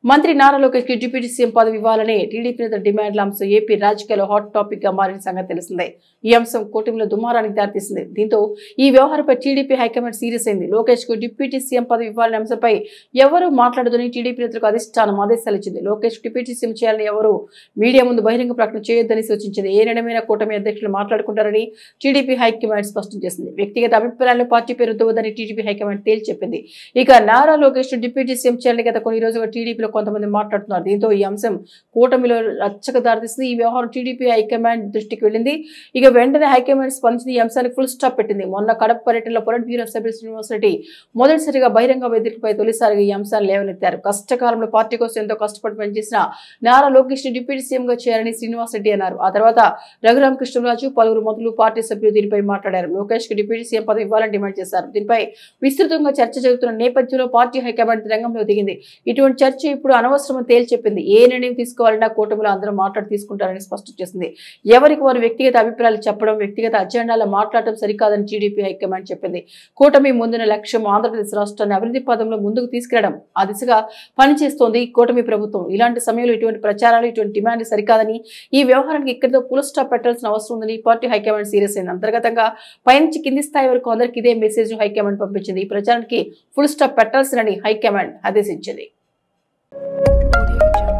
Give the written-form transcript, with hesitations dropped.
మంత్రి నారా లోకేష్ కి deputy CM పదవి ఇవ్వాలని టీడీపీ నేతల డిమాండ్ల అంశం ఏపీ రాజకీయాల్లో హాట్ టాపిక్ గా మారిన సంగతి తెలిసిందే. ఈ అంశం కూటమిలో దుమారానికి దారితీసింది. దీంతో ఈ వ్యవహారంపై టీడీపీ హైకమాండ్ సీరియస్ అయింది. లోకేష్ కు డిప్యూటీ సీఎం పదవి ఇవ్వాలనే అంశంపై ఎవరూ మాట్లాడదని టీడీపీ నేతలకు అధిష్టానం ఆదేశాలు ఇచ్చింది. లోకేష్ డిప్యూటీ సీఎం చేయాలని ఎవరు మీడియా ముందు బహిరంగ ప్రకటన చేయొద్దని సూచించింది. ఏ నిర్ణయమైన కూటమి అధ్యక్షులు మాట్లాడుకుంటారని టీడీపీ హైకమాండ్ స్పష్టం చేసింది. వ్యక్తిగత అభిప్రాయాలను పార్టీ పేరు రుద్దవద్దని టీడీపీ హైకమాండ్ తేల్చి చెప్పింది. ఇక నారా లోకేష్ డిప్యూటీ సీఎం చేయాలని గత కొన్ని రోజులుగా టీడీపీలో కొంతమంది మాట్లాడుతున్నారు. దీంతో ఈ అంశం కూటమిలో రచ్చకు దారితీసింది. ఈ వ్యవహారం టీడీపీ హైకమాండ్ దృష్టికి వెళ్ళింది. ఇక వెంటనే హైకమాండ్ స్పందించి ఈ అంశానికి ఫుల్ స్టాప్ పెట్టింది. మొన్న కడప పర్యటనలో పొలిట్ బ్యూరో సభ్యులు శ్రీనివాస్ రెడ్డి మొదటిసారిగా బహిరంగ వేదికపై తొలిసారిగా ఈ అంశాన్ని లేవనెత్తారు. కష్టకాలంలో పార్టీ కోసం ఎంతో కష్టపడి పనిచేసిన నారా లోకేష్ ని డిప్యూటీ సీఎం గా చేయాలని శ్రీనివాస్ రెడ్డి అన్నారు. ఆ తర్వాత రఘురామకృష్ణరాజు పలువురు మంత్రులు పార్టీ సభ్యులు దీనిపై మాట్లాడారు. లోకేష్ కి డిప్యూటీ సీఎం పదవి ఇవ్వాలని డిమాండ్ చేశారు. దీనిపై విస్తృతంగా చర్చ జరుగుతున్న నేపథ్యంలో పార్టీ హైకమాండ్ రంగంలో దిగింది. ఇటువంటి చర్చ ఇప్పుడు అనవసరమని తేల్చెప్పింది. ఏ నిర్ణయం తీసుకోవాలన్నా కూటమిలో అందరూ మాట్లాడి తీసుకుంటారని స్పష్టం చేసింది. ఎవరికి వారు వ్యక్తిగత అభిప్రాయాలు చెప్పడం, వ్యక్తిగత అజెండాలో మాట్లాడటం సరికాదని టీడీపీ హైకమాండ్ చెప్పింది. కూటమి ముందున్న లక్ష్యం ఆంధ్రప్రదేశ్ రాష్ట్రాన్ని అభివృద్ధి పదంలో ముందుకు తీసుకెళ్లడం. ఆ దిశగా పనిచేస్తోంది కూటమి ప్రభుత్వం. ఇలాంటి సమయంలో ఇటువంటి ప్రచారాలు, ఇటువంటి డిమాండ్ సరికాదని, ఈ వ్యవహారానికి ఇక్కడితో ఫుల్ స్టాప్ పెట్టాల్సిన అవసరం ఉందని పార్టీ హైకమాండ్ సీరియస్ అయింది. అంతర్గతంగా పైనుంచి కింది స్థాయి వరకు అందరికి ఇదే మెసేజ్ హైకమాండ్ పంపించింది. ఈ ప్రచారానికి ఫుల్ స్టాప్ పెట్టాల్సినని హైకమాండ్ ఆదేశించింది. Audio Jungle.